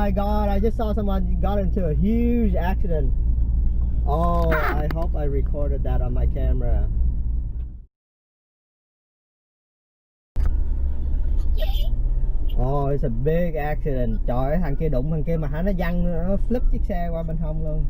my god, I just saw someone got into a huge accident. Oh, I hope I recorded that on my camera. Oh, it's a big accident. Trời ơi, thằng kia đụng thằng kia mà hả, nó văng, nó flip chiếc xe qua bên hông luôn.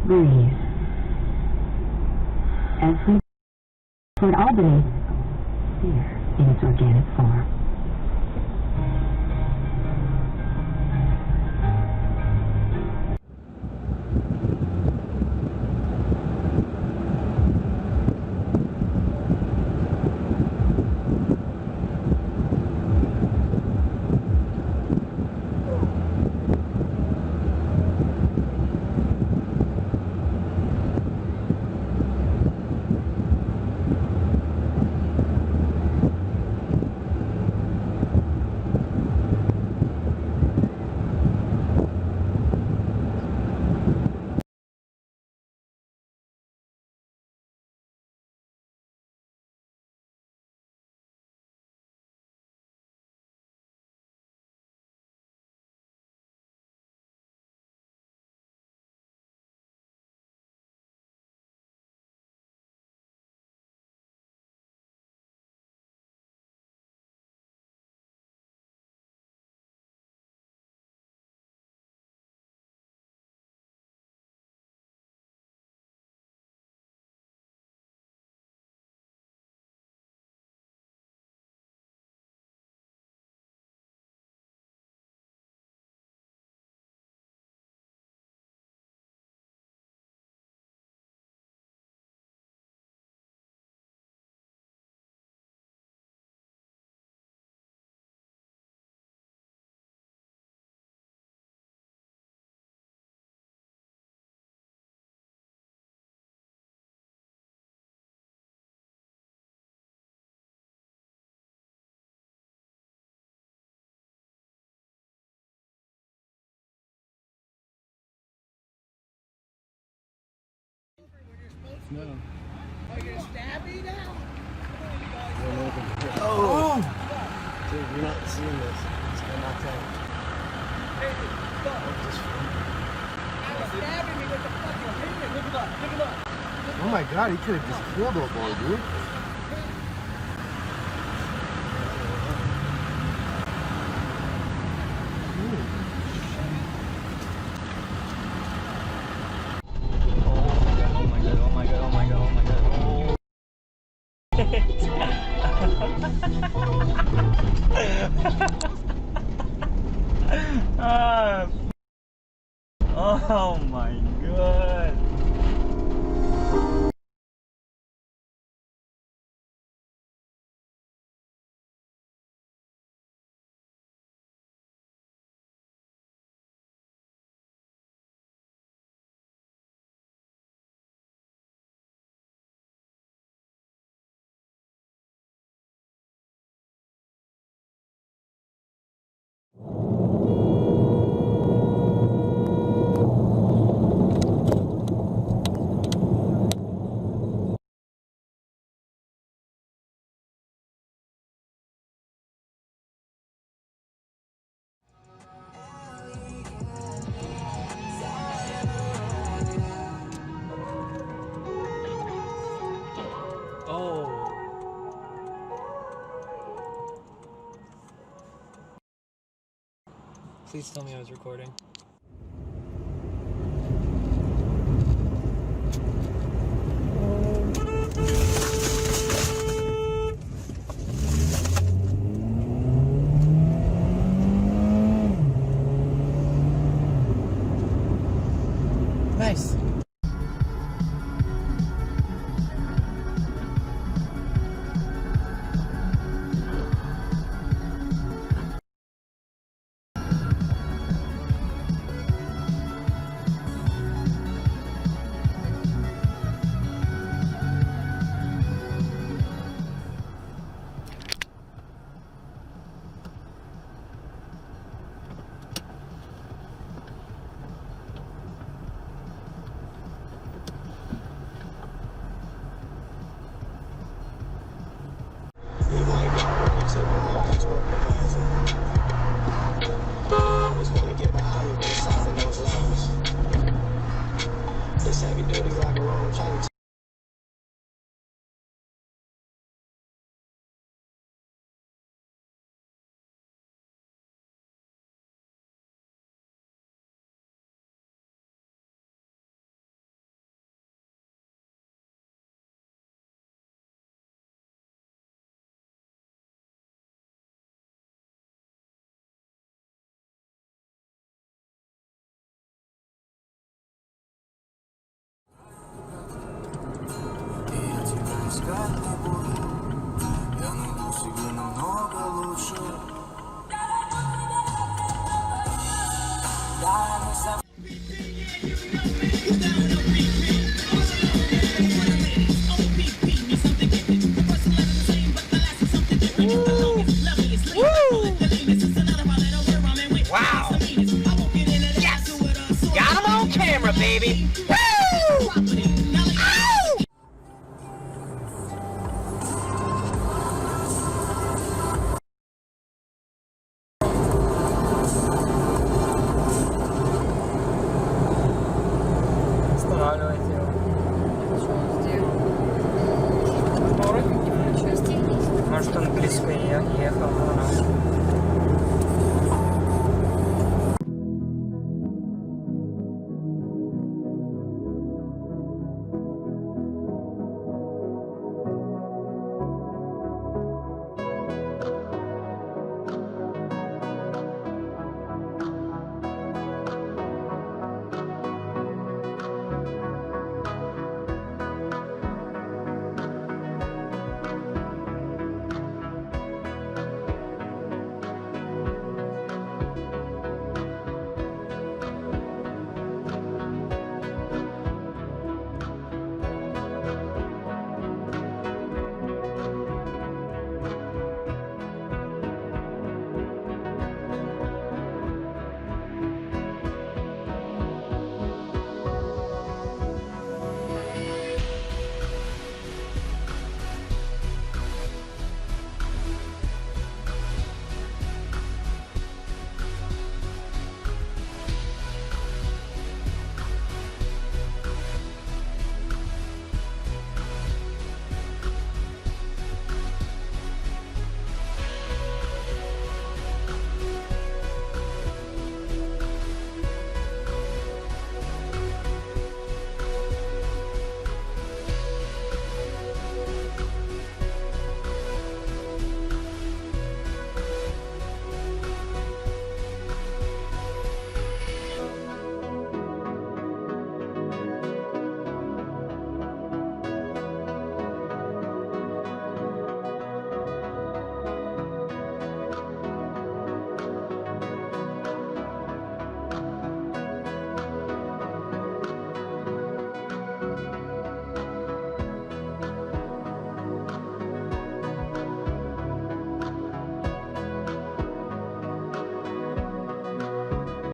Breathe. As we toward Albany, here in its organic form. No. Are you gonna stab me now? Oh! Dude, you're not seeing this. It's gonna knock out. Stabbing me with the fucking pavement. Look it up. Look it up. Oh my god, he could have just killed that boy, dude. Oh my god, oh my god, oh my god, oh my god. Ah, oh my god. Oh. Please tell me I was recording. Nice. Wow. Yes! Got him on camera, baby!